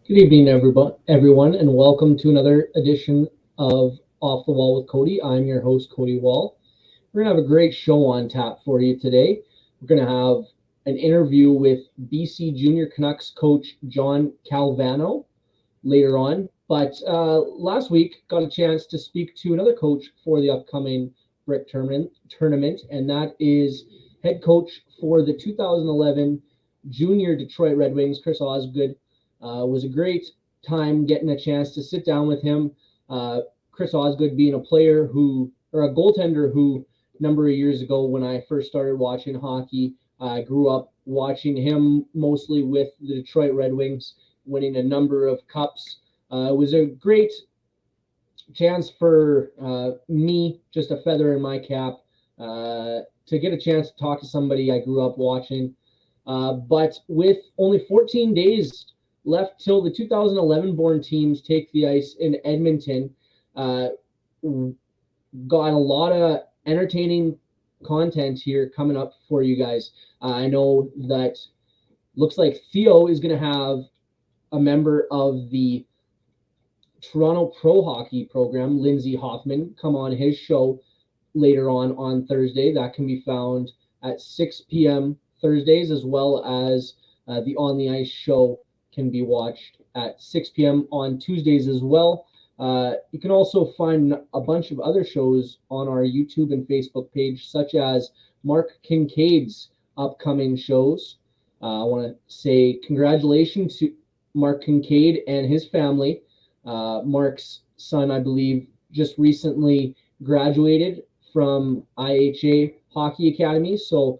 Good evening, everyone, and welcome to another edition of Off the Wall with Cody. I'm your host, Cody Wall. We're going to have a great show on tap for you today. We're going to have an interview with BC Junior Canucks coach Jon Calvano later on. But last week, got a chance to speak to another coach for the upcoming Brick tournament, and that is head coach for the 2011 Junior Detroit Red Wings, Chris Osgood. Was a great time getting a chance to sit down with him. Chris Osgood being a goaltender who, a number of years ago when I first started watching hockey, I grew up watching him mostly with the Detroit Red Wings, winning a number of cups. It was a great chance for me, just a feather in my cap, to get a chance to talk to somebody I grew up watching. But with only 14 days left till the 2011 born teams take the ice in Edmonton, got a lot of entertaining content here coming up for you guys. I know that looks like Theo is going to have a member of the Toronto Pro Hockey program, Lindsay Hoffman, come on his show later on Thursday. That can be found at 6 p.m. Thursdays, as well as the On the Ice show can be watched at 6 p.m. on Tuesdays as well. You can also find a bunch of other shows on our YouTube and Facebook page, such as Mark Kincaid's upcoming shows. I want to say congratulations to Mark Kincaid and his family. Mark's son, I believe, just recently graduated from AETi Hockey-Academy. So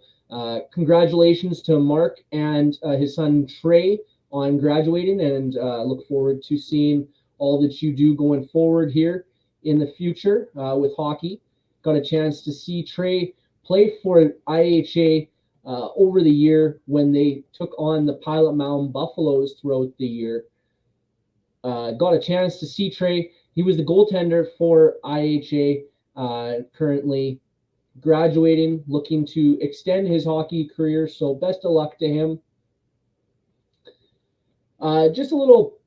congratulations to Mark and his son Trey on graduating, and look forward to seeing all that you do going forward here in the future with hockey. Got a chance to see Trey play for IHA over the year when they took on the Pilot-Mound Buffaloes throughout the year. Got a chance to see Trey. He was the goaltender for IHA, currently graduating, looking to extend his hockey career, so best of luck to him. Just a little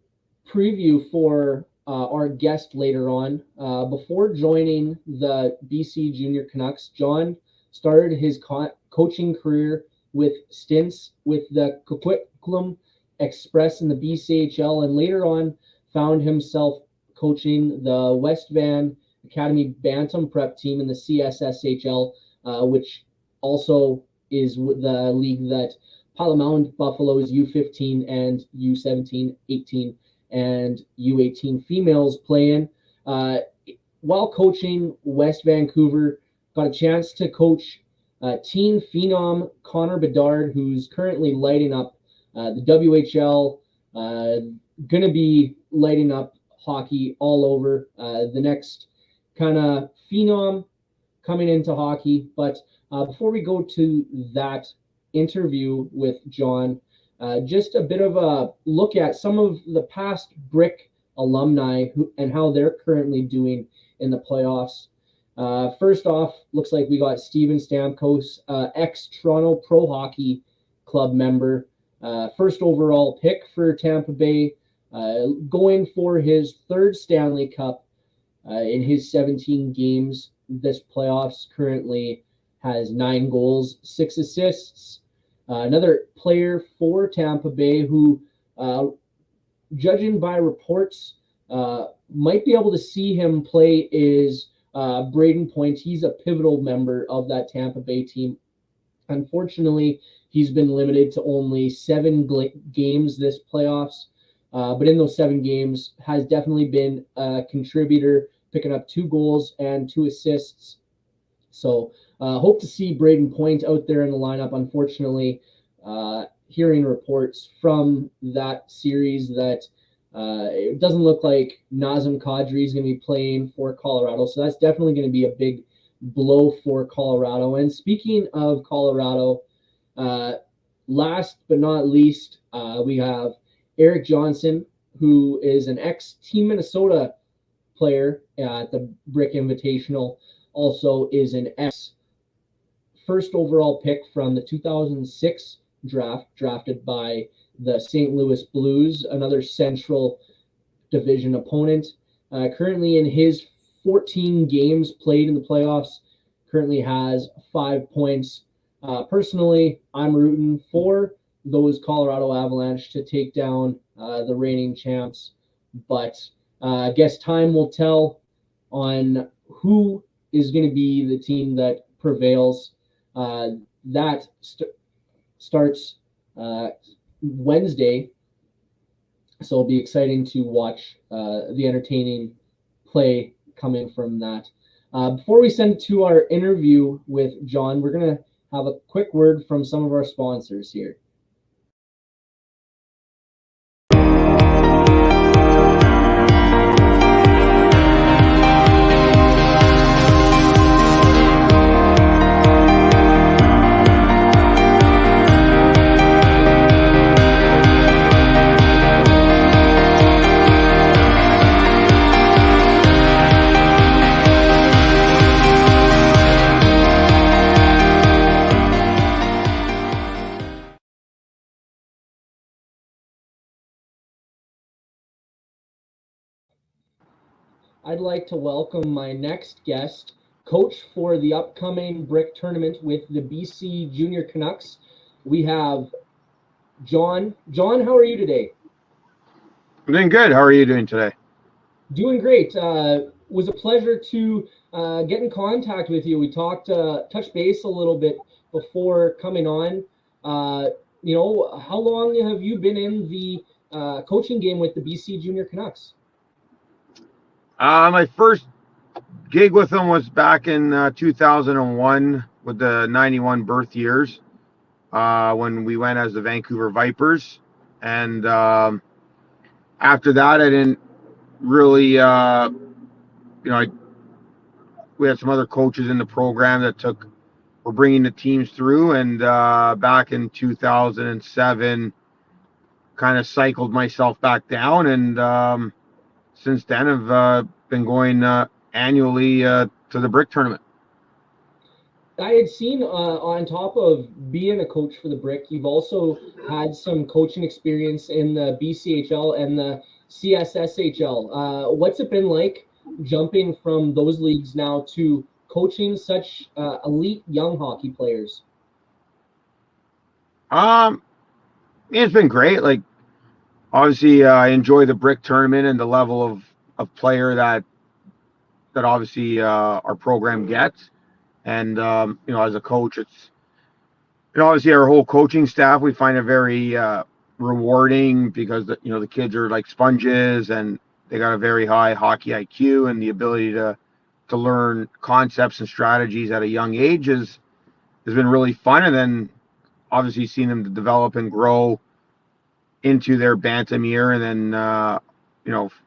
preview for our guest later on. Before joining the BC Junior Canucks, Jon started his coaching career with stints with the Coquitlam Express in the BCHL, and later on found himself coaching the West Van Academy Bantam Prep team in the CSSHL, which also is the league that Pilot-Mound Buffaloes U15 and U17, 18, and U18 females play in. While coaching West Vancouver, got a chance to coach teen phenom Connor Bedard, who's currently lighting up the WHL, going to be lighting up hockey all over. The next kind of phenom coming into hockey. But before we go to that interview with Jon, just a bit of a look at some of the past Brick alumni and how they're currently doing in the playoffs. First off, looks like we got Steven Stamkos, ex-Toronto Pro Hockey Club member, first overall pick for Tampa Bay, going for his third Stanley Cup in his 17 games this playoffs. Currently has 9 goals, 6 assists. Another player for Tampa Bay who, judging by reports, might be able to see him play is Braden Point. He's a pivotal member of that Tampa Bay team. Unfortunately, he's been limited to only 7 games this playoffs, but in those 7 games has definitely been a contributor, picking up 2 goals and 2 assists. So hope to see Braden Point out there in the lineup. Unfortunately, hearing reports from that series that it doesn't look like Nazem Kadri is going to be playing for Colorado. So that's definitely going to be a big blow for Colorado. And speaking of Colorado, last but not least, we have Eric Johnson, who is an ex-Team Minnesota player at the Brick Invitational, also is an first overall pick from the 2006 draft, drafted by the St. Louis Blues, another Central Division opponent. Currently in his 14 games played in the playoffs, currently has 5 points. Personally, I'm rooting for those Colorado Avalanche to take down the reigning champs, but I guess time will tell on who is going to be the team that prevails. That starts Wednesday, so it'll be exciting to watch the entertaining play coming from that. Before we send to our interview with Jon, we're going to have a quick word from some of our sponsors here. I'd like to welcome my next guest, coach for the upcoming Brick tournament with the BC Junior Canucks. We have Jon. Jon, how are you today? I'm doing good. How are you doing today? Doing great. Was a pleasure to get in contact with you. We talked, touch base a little bit before coming on. How long have you been in the coaching game with the BC Junior Canucks? My first gig with them was back in 2001 with the 91 birth years when we went as the Vancouver Vipers. And after that, I didn't really, we had some other coaches in the program that were bringing the teams through. And back in 2007, kind of cycled myself back down. And since then, I've been going annually to the Brick tournament. I had seen on top of being a coach for the Brick, you've also had some coaching experience in the BCHL and the CSSHL. What's it been like jumping from those leagues now to coaching such elite young hockey players? It's been great. Like, obviously, I enjoy the Brick tournament and the level of player that obviously our program gets. And as a coach, it's obviously our whole coaching staff, we find it very rewarding because the kids are like sponges and they got a very high hockey IQ, and the ability to learn concepts and strategies at a young age has been really fun. And then obviously seeing them develop and grow into their bantam year, and then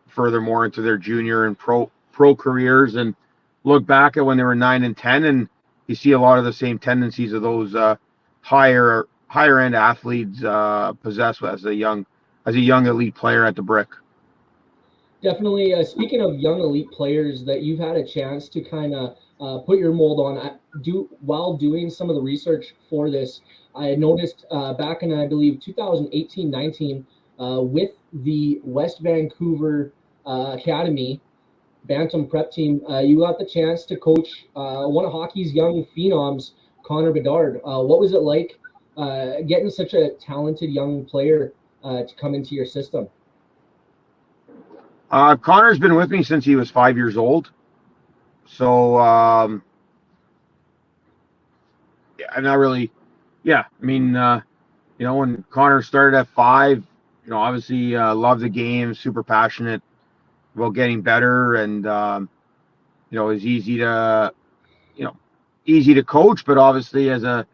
furthermore into their junior and pro careers, and look back at when they were 9 and 10, and you see a lot of the same tendencies of those higher end athletes possess as a young elite player at the Brick. Definitely. Speaking of young elite players that you've had a chance to kind of put your mold on, while doing some of the research for this, I had noticed back in, I believe, 2018-19 with the West Vancouver Academy Bantam prep team, you got the chance to coach one of hockey's young phenoms, Connor Bedard. What was it like getting such a talented young player to come into your system? Connor's been with me since he was 5 years old. So, when Connor started at 5, obviously loved the game, super passionate about getting better, and it was easy to coach, but obviously as a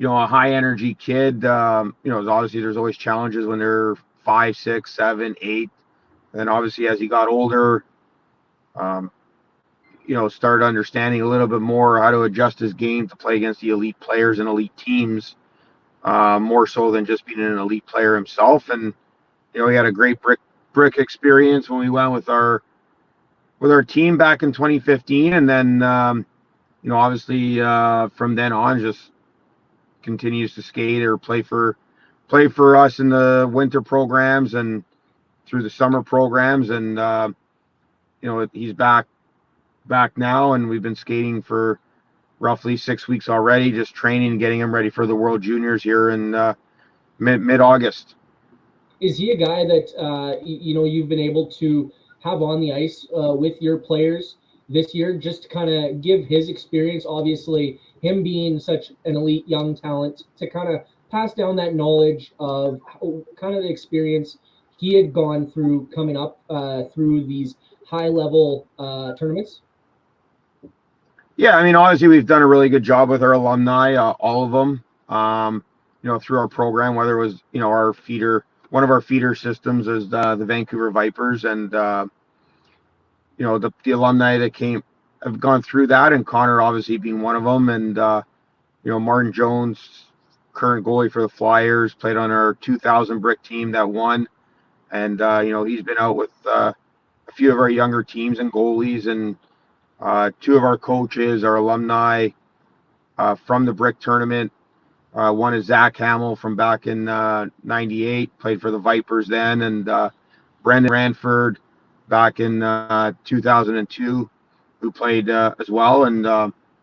high energy kid, obviously there's always challenges when they're 5, 6, 7, 8, and then obviously as he got older, started understanding a little bit more how to adjust his game to play against the elite players and elite teams, more so than just being an elite player himself. And he had a great brick experience when we went with our team back in 2015, and then obviously from then on just continues to skate or play for played for us in the winter programs and through the summer programs, and he's back now, and we've been skating for roughly 6 weeks already, just training and getting him ready for the World Juniors here in mid-August. Is he a guy that you've been able to have on the ice with your players this year, just to kind of give his experience, obviously him being such an elite young talent, to kind of pass down that knowledge of kind of the experience he had gone through coming up through these high-level tournaments? Yeah, I mean, obviously we've done a really good job with our alumni, all of them, through our program, whether it was, our feeder, one of our feeder systems is the Vancouver Vipers, and, the alumni that have gone through that, and Connor obviously being one of them, and, Martin Jones, current goalie for the Flyers, played on our 2000 Brick team that won, and, he's been out with a few of our younger teams and goalies, and two of our coaches are alumni from the Brick tournament. One is Zach Hamill from back in 98, played for the Vipers then, and Brendan Ranford back in 2002, who played as well. And,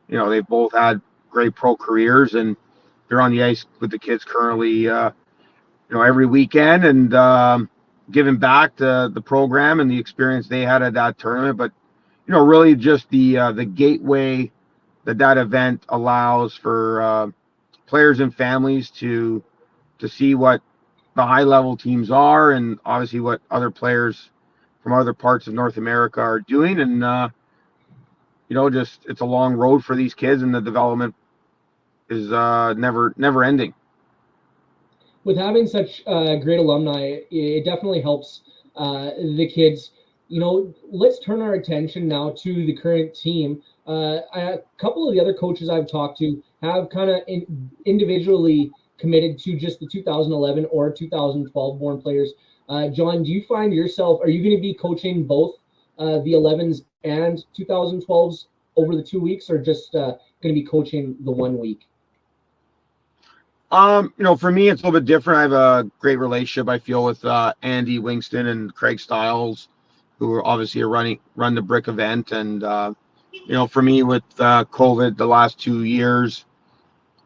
they've both had great pro careers, and they're on the ice with the kids currently, every weekend, and giving back to the program and the experience they had at that tournament. But really just the gateway that event allows for players and families to see what the high level teams are, and obviously what other players from other parts of North America are doing. And just it's a long road for these kids, and the development is never ending. With having such great alumni, it definitely helps the kids. Let's turn our attention now to the current team. A couple of the other coaches I've talked to have kind of individually committed to just the 2011 or 2012 born players. Jon, do you find yourself, are you going to be coaching both the 11s and 2012s over the 2 weeks, or just going to be coaching the 1 week? For me, it's a little bit different. I have a great relationship, I feel, with Andy Wingston and Craig Stiles, who are obviously run the Brick event. And, for me with COVID the last 2 years,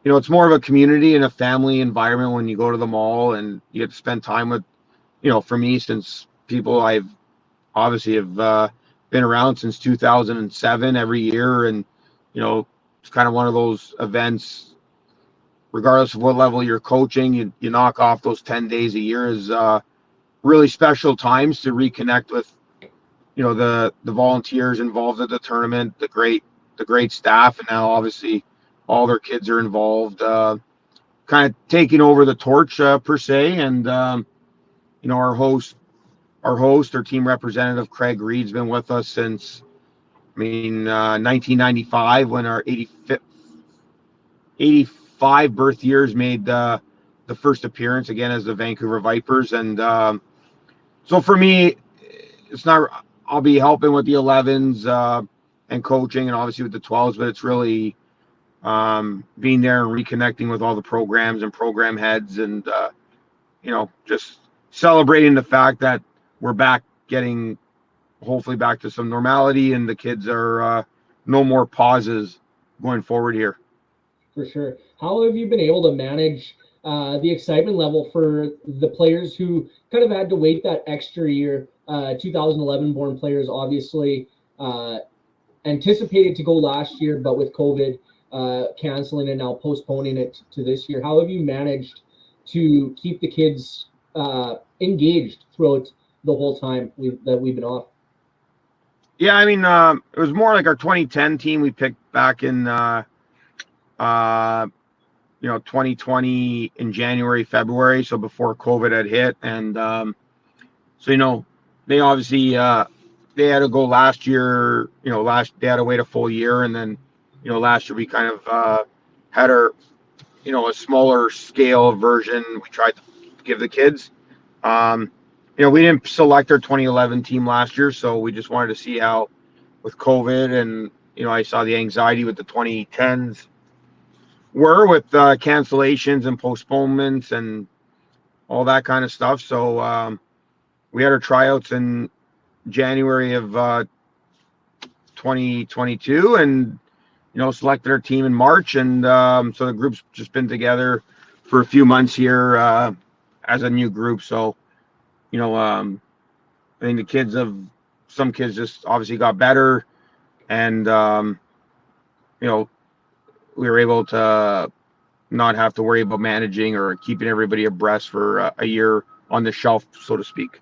it's more of a community and a family environment when you go to the mall and you get to spend time with, for me, since people I've obviously have been around since 2007 every year. And, it's kind of one of those events, regardless of what level you're coaching, you knock off those 10 days a year is really special times to reconnect with, the volunteers involved at the tournament, the great staff, and now obviously all their kids are involved, kind of taking over the torch per se. And our host, our team representative Craig Reed's been with us since 1995, when our 85 birth years made the first appearance again as the Vancouver Vipers. And so for me, it's not, I'll be helping with the 11s and coaching, and obviously with the 12s, but it's really being there and reconnecting with all the programs and program heads, and just celebrating the fact that we're back, getting hopefully back to some normality, and the kids are no more pauses going forward here. For sure. How have you been able to manage the excitement level for the players who kind of had to wait that extra year? 2011 born players obviously anticipated to go last year, but with COVID canceling and now postponing it to this year, how have you managed to keep the kids engaged throughout the whole time that we've been off? Yeah, it was more like our 2010 team we picked back in 2020 in January, February, so before COVID had hit. And so they obviously they had to go last year. They had to wait a full year, and then last year we kind of had our a smaller scale version we tried to give the kids. We didn't select our 2011 team last year, so we just wanted to see how with COVID, and I saw the anxiety with the 2010s were with cancellations and postponements, and all that kind of stuff. So we had our tryouts in January of 2022, and selected our team in March, and so the group's just been together for a few months here as a new group. So I think some kids just obviously got better, and we were able to not have to worry about managing or keeping everybody abreast for a year on the shelf, so to speak.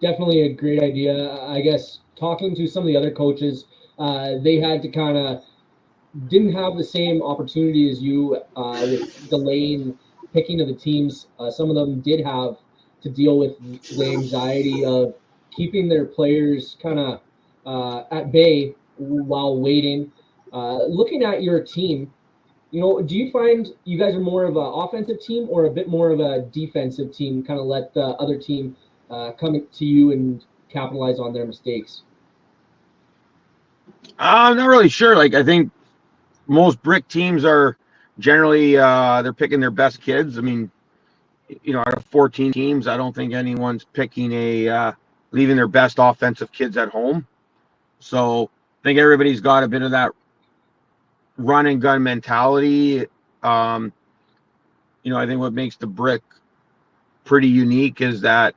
Definitely a great idea. I guess talking to some of the other coaches, they had to kind of didn't have the same opportunity as you with delaying picking of the teams. Some of them did have to deal with the anxiety of keeping their players kind of at bay while waiting. Looking at your team, do you find you guys are more of an offensive team or a bit more of a defensive team? Kind of let the other team come to you and capitalize on their mistakes. I'm not really sure. Like, I think most Brick teams are generally they're picking their best kids. I mean, out of 14 teams, I don't think anyone's picking leaving their best offensive kids at home. So I think everybody's got a bit of that run and gun mentality. I think what makes the Brick pretty unique is that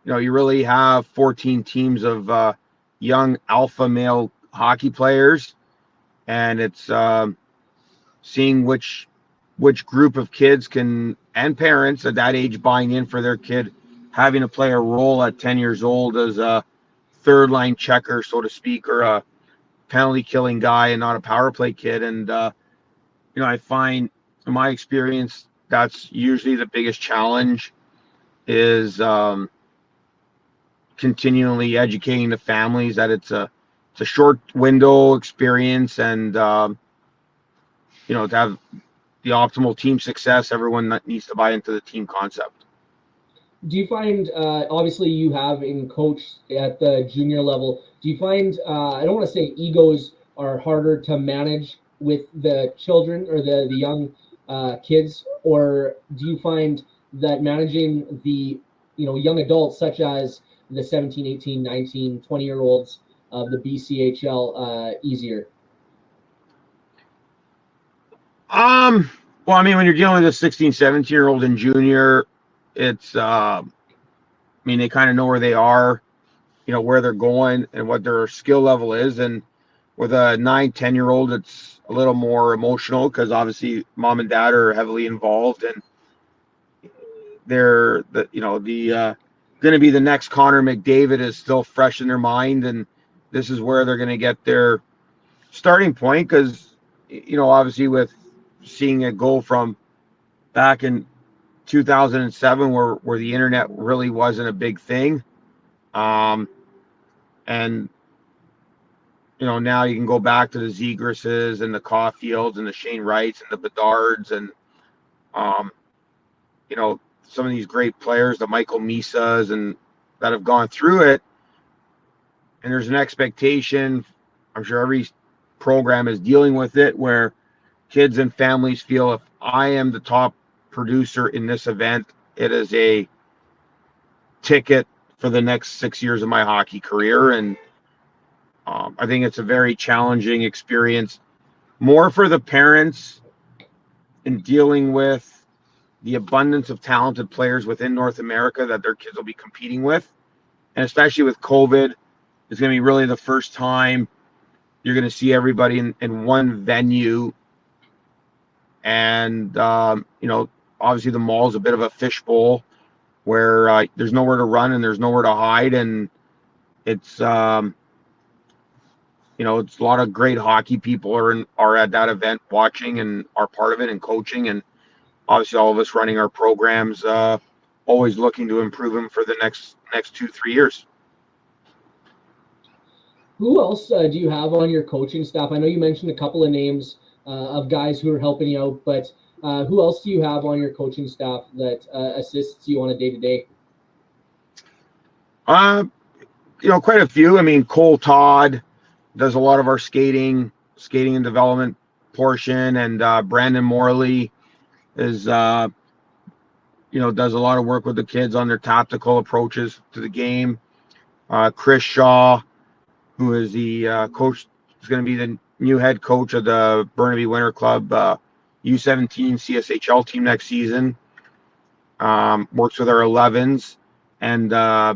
you really have 14 teams of young alpha male hockey players, and it's seeing which group of kids and parents at that age buying in for their kid having to play a role at 10 years old as a third line checker, so to speak, or a penalty killing guy and not a power play kid. And I find in my experience that's usually the biggest challenge is continually educating the families that it's a short window experience, and to have the optimal team success, everyone needs to buy into the team concept. Do you find, obviously you have in coach at the junior level, do you find, I don't want to say egos are harder to manage with the children or the young kids, or do you find that managing the young adults such as the 17, 18, 19, 20-year-olds of the BCHL easier? Well, I mean, when you're dealing with a 16, 17-year-old in junior, it's they kind of know where they are, where they're going and what their skill level is. And with a 9, 10-year-old, it's a little more emotional because obviously mom and dad are heavily involved, and they're going to be the next Connor McDavid is still fresh in their mind, and this is where they're going to get their starting point because obviously with seeing it go from back in 2007 where the internet really wasn't a big thing, and now you can go back to the Zegrases and the Caulfields and the Shane Wrights and the Bedards and some of these great players, the Michael Misas, and that have gone through it. And there's an expectation, I'm sure every program is dealing with it, where kids and families feel if I am the top producer in this event, it is a ticket for the next 6 years of my hockey career. And I think it's a very challenging experience, more for the parents in dealing with the abundance of talented players within North America that their kids will be competing with. And especially with COVID, it's going to be really the first time you're going to see everybody in one venue. And, obviously the mall's a bit of a fishbowl where there's nowhere to run and there's nowhere to hide. And it's, it's a lot of great hockey people are at that event watching and are part of it and coaching. And obviously all of us running our programs, always looking to improve them for the next 2-3 years. Who else do you have on your coaching staff? I know you mentioned a couple of names of guys who are helping you out, but who else do you have on your coaching staff that assists you on a day-to-day? Quite a few. I mean, Cole Todd does a lot of our skating and development portion, and Brandon Morley is does a lot of work with the kids on their tactical approaches to the game. Chris Shaw, who is the coach, is going to be the new head coach of the Burnaby Winter Club U17 CSHL team next season. Works with our 11s, and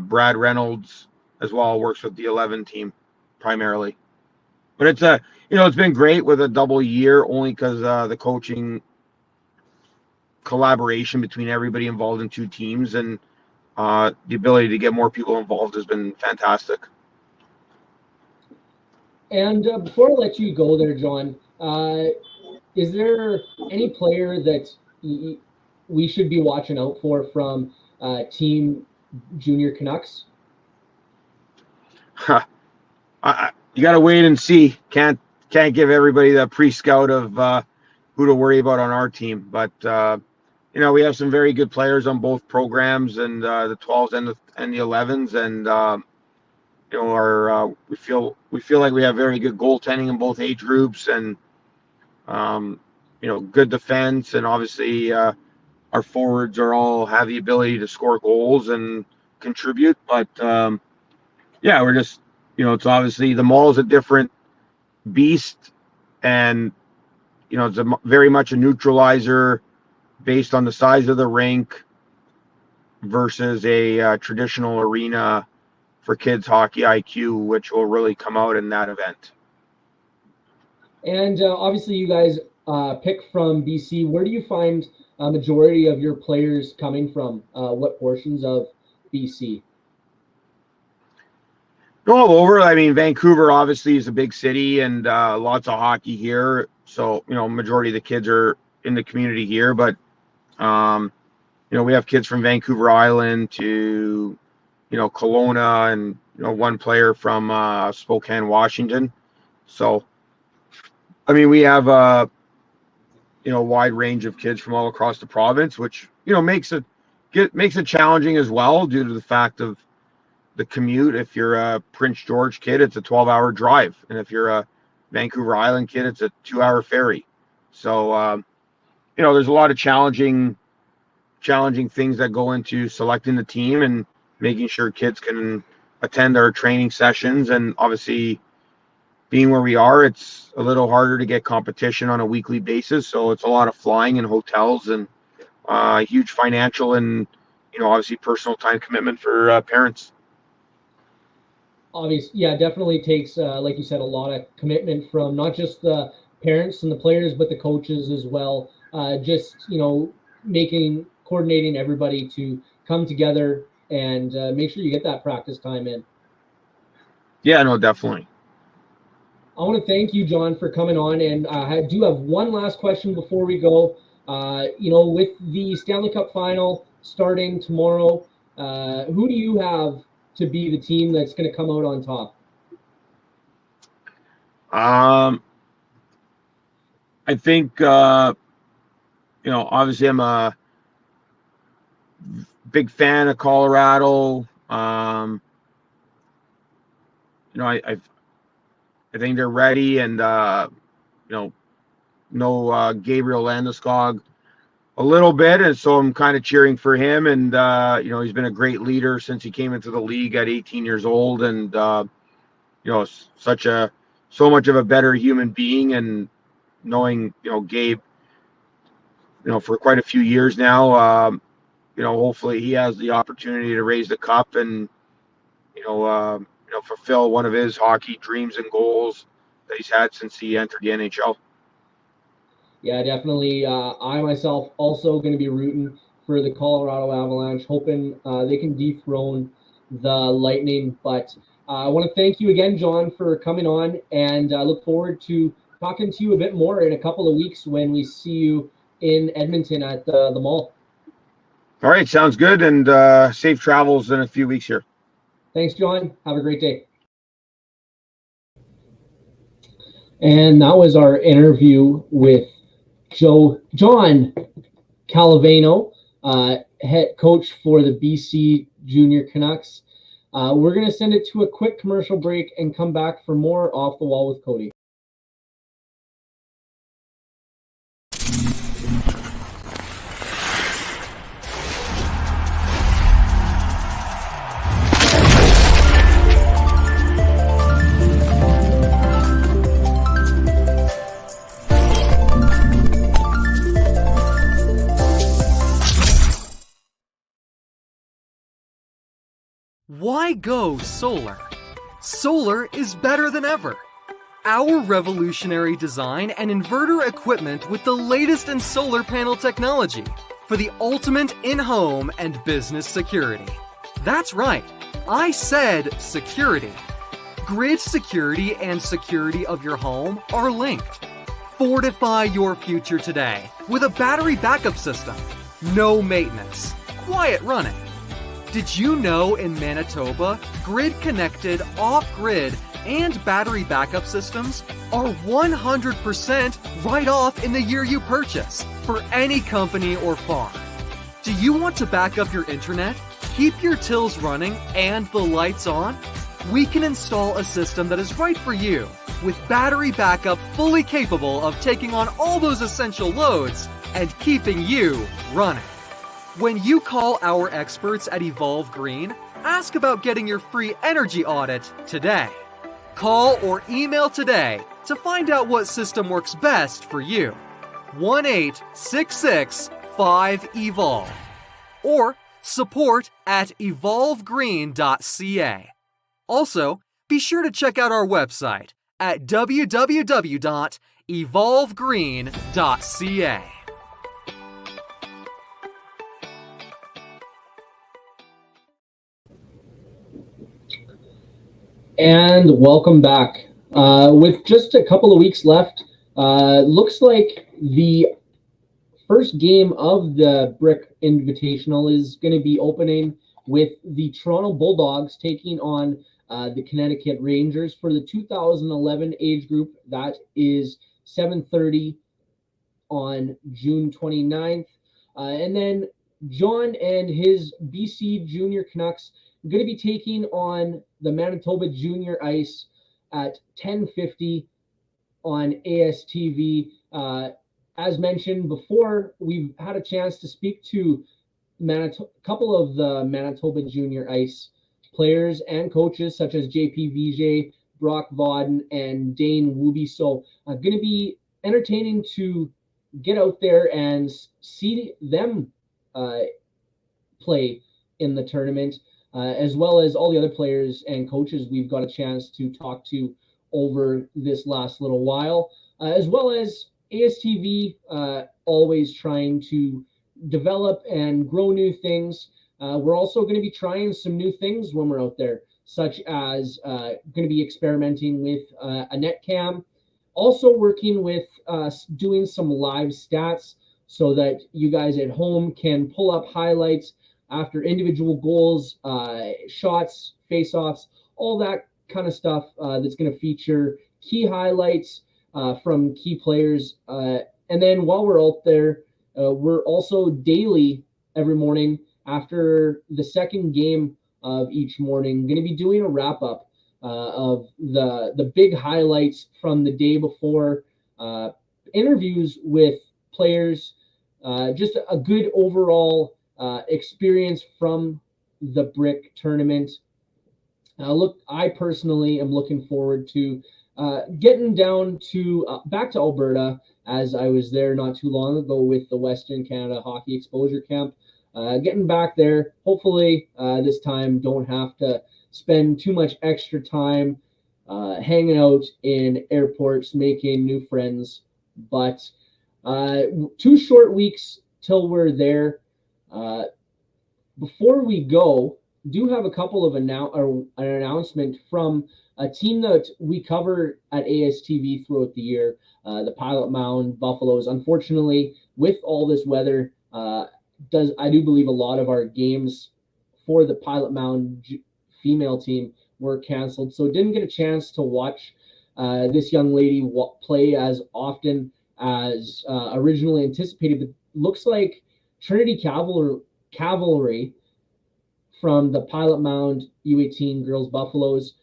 Brad Reynolds as well works with the 11 team primarily. But it's been great with a double year only because the coaching collaboration between everybody involved in two teams and the ability to get more people involved has been fantastic. And before I let you go there, John, is there any player that we should be watching out for from Team Junior Canucks? You got to wait and see. Can't give everybody the pre-scout of who to worry about on our team. But we have some very good players on both programs, and the 12s and the 11s, and we feel like we have very good goaltending in both age groups, and good defense, and obviously our forwards have the ability to score goals and contribute. But we're just it's obviously the Mall's a different beast, and it's very much a neutralizer based on the size of the rink versus a traditional arena for kids hockey IQ, which will really come out in that event. And obviously you guys pick from BC. Where do you find a majority of your players coming from? What portions of BC? All over. I mean, Vancouver obviously is a big city, and lots of hockey here. So, majority of the kids are in the community here. But, we have kids from Vancouver Island to, Kelowna, and, one player from Spokane, Washington. So, I mean, we have a wide range of kids from all across the province, which, makes it challenging as well due to the fact of the commute. If you're a Prince George kid, it's a 12-hour drive, and if you're a Vancouver Island kid, it's a 2-hour ferry. So there's a lot of challenging things that go into selecting the team and making sure kids can attend our training sessions. And obviously, being where we are, it's a little harder to get competition on a weekly basis, so it's a lot of flying and hotels, and huge financial and obviously personal time commitment for parents. Obviously, yeah, definitely takes, like you said, a lot of commitment from not just the parents and the players, but the coaches as well. Just, coordinating everybody to come together and make sure you get that practice time in. Yeah, no, definitely. I want to thank you, John, for coming on. And I do have one last question before we go. With the Stanley Cup final starting tomorrow, who do you have to be the team that's going to come out on top? I think, obviously I'm a big fan of Colorado. I think they're ready, and know Gabriel Landeskog a little bit, and so I'm kind of cheering for him. And he's been a great leader since he came into the league at 18 years old, and so much of a better human being. And knowing Gabe, for quite a few years now, hopefully he has the opportunity to raise the cup and fulfill one of his hockey dreams and goals that he's had since he entered the NHL. Yeah, definitely. I myself also going to be rooting for the Colorado Avalanche, hoping they can dethrone the Lightning. But I want to thank you again, John, for coming on, and I look forward to talking to you a bit more in a couple of weeks when we see you in Edmonton at the mall. All right, sounds good, and safe travels in a few weeks here. Thanks, John. Have a great day. And that was our interview with Jon Calvano, head coach for the BC Junior Canucks. We're going to send it to a quick commercial break and come back for more Off the Wall with Cody. Why go solar? Solar is better than ever. Our revolutionary design and inverter equipment with the latest in solar panel technology for the ultimate in-home and business security. That's right, I said security. Grid security and security of your home are linked. Fortify your future today with a battery backup system. No maintenance, quiet running. Did you know in Manitoba, grid-connected, off-grid, and battery backup systems are 100% right off in the year you purchase for any company or farm? Do you want to back up your internet, keep your tills running, and the lights on? We can install a system that is right for you with battery backup fully capable of taking on all those essential loads and keeping you running. When you call our experts at Evolve Green, ask about getting your free energy audit today. Call or email today to find out what system works best for you. 1-866-5EVOLVE or support@evolvegreen.ca. Also, be sure to check out our website at www.evolvegreen.ca. And welcome back. With just a couple of weeks left, looks like the first game of the Brick Invitational is going to be opening with the Toronto Bulldogs taking on the Connecticut Rangers for the 2011 age group. That is 7:30 on June 29th. And then Jon and his BC Junior Canucks are going to be taking on the Manitoba Junior Ice at 10:50 on ASTV. As mentioned before, we've had a chance to speak to a couple of the Manitoba Junior Ice players and coaches such as JP Vijay, Brock Vodden, and Dane Wooby. So going to be entertaining to get out there and see them play in the tournament, as well as all the other players and coaches we've got a chance to talk to over this last little while, as well as ASTV always trying to develop and grow new things. We're also going to be trying some new things when we're out there, such as going to be experimenting with a net cam, also working with doing some live stats so that you guys at home can pull up highlights after individual goals, shots, face-offs, all that kind of stuff that's going to feature key highlights from key players. And then while we're out there, we're also daily, every morning, after the second game of each morning, going to be doing a wrap-up of the big highlights from the day before, interviews with players, just a good overall experience from the Brick tournament. I personally am looking forward to getting down to back to Alberta, as I was there not too long ago with the Western Canada Hockey Exposure Camp. Getting back there, hopefully this time don't have to spend too much extra time hanging out in airports, making new friends. But 2 short weeks till we're there. Before we go, do have a couple of an announcement from a team that we cover at ASTV throughout the year, the Pilot-Mound Buffaloes. Unfortunately, with all this weather, I do believe a lot of our games for the Pilot-Mound female team were canceled, so didn't get a chance to watch this young lady play as often as originally anticipated. But looks like Trinity Cavalry from the Pilot-Mound U18 Girls Buffaloes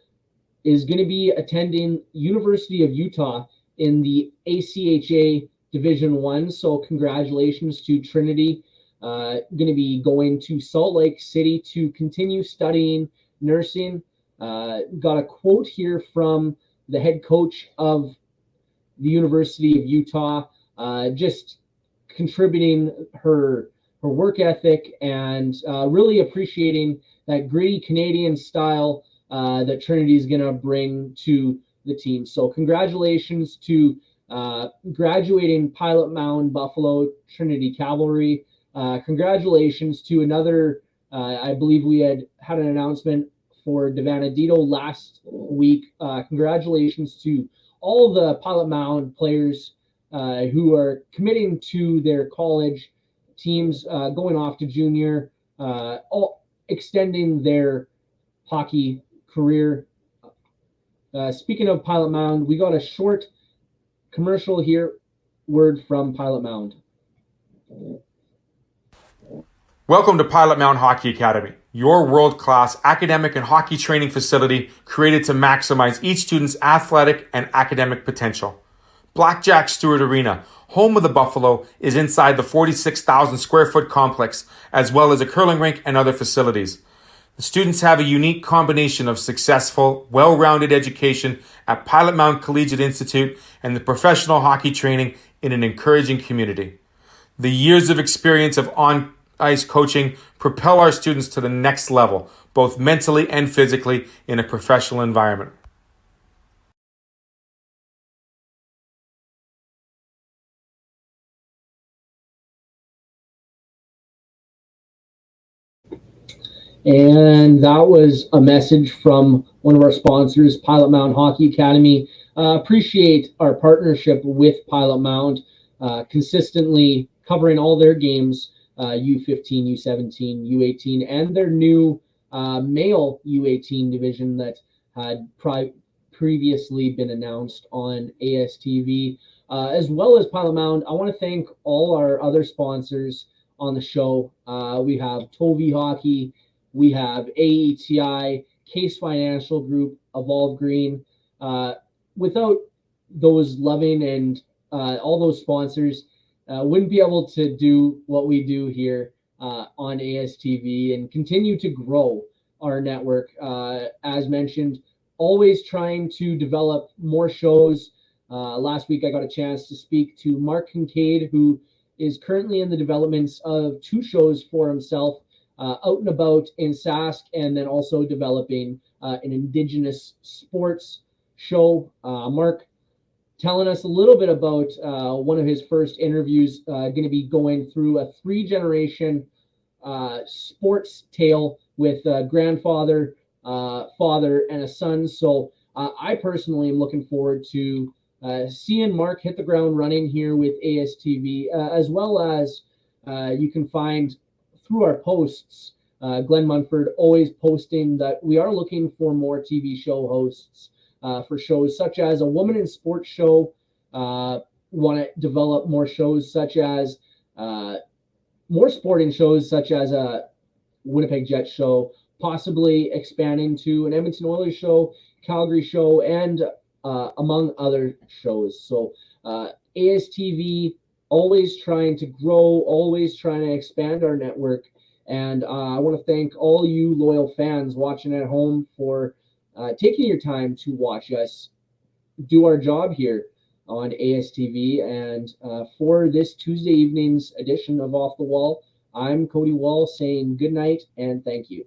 is going to be attending University of Utah in the ACHA Division 1. So congratulations to Trinity. Going to be going to Salt Lake City to continue studying nursing. Got a quote here from the head coach of the University of Utah, just contributing her her work ethic, and really appreciating that gritty Canadian style that Trinity is going to bring to the team. So congratulations to graduating Pilot-Mound Buffalo Trinity Cavalry. Congratulations to another, I believe we had an announcement for Devanadito last week. Congratulations to all the Pilot-Mound players who are committing to their college teams, going off to junior, all extending their hockey career. Speaking of Pilot-Mound, we got a short commercial here, word from Pilot-Mound. Welcome to Pilot-Mound Hockey-Academy, your world-class academic and hockey training facility created to maximize each student's athletic and academic potential. Blackjack Stewart Arena, home of the Buffalo, is inside the 46,000 square foot complex, as well as a curling rink and other facilities. The students have a unique combination of successful, well-rounded education at Pilot-Mound Collegiate Institute and the professional hockey training in an encouraging community. The years of experience of on-ice coaching propel our students to the next level, both mentally and physically, in a professional environment. And that was a message from one of our sponsors, Pilot-Mound Hockey-Academy. Appreciate our partnership with Pilot-Mound, consistently covering all their games, U15, U17, U18, and their new male U18 division that had previously been announced on ASTV, as well as Pilot-Mound. I want to thank all our other sponsors on the show. We have TOVI Hockey, we have AETi, Caisse Financial Group, Evolve Green. Without those loving and all those sponsors, wouldn't be able to do what we do here on ASTV and continue to grow our network. As mentioned, always trying to develop more shows. Last week, I got a chance to speak to Mark Kincaid, who is currently in the developments of 2 shows for himself, out and about in Sask, and then also developing an Indigenous sports show. Mark telling us a little bit about one of his first interviews, going to be going through a 3-generation sports tale with a grandfather, father, and a son. So I personally am looking forward to seeing Mark hit the ground running here with ASTV, as well as you can find through our posts, Glenn Munford always posting that we are looking for more TV show hosts for shows such as a woman in sports show. Want to develop more shows such as more sporting shows such as a Winnipeg Jets show, possibly expanding to an Edmonton Oilers show, Calgary show, and among other shows. So ASTV, always trying to grow, always trying to expand our network. And I want to thank all you loyal fans watching at home for taking your time to watch us do our job here on ASTV. And for this Tuesday evening's edition of Off the Wall, I'm Cody Wall saying good night and thank you.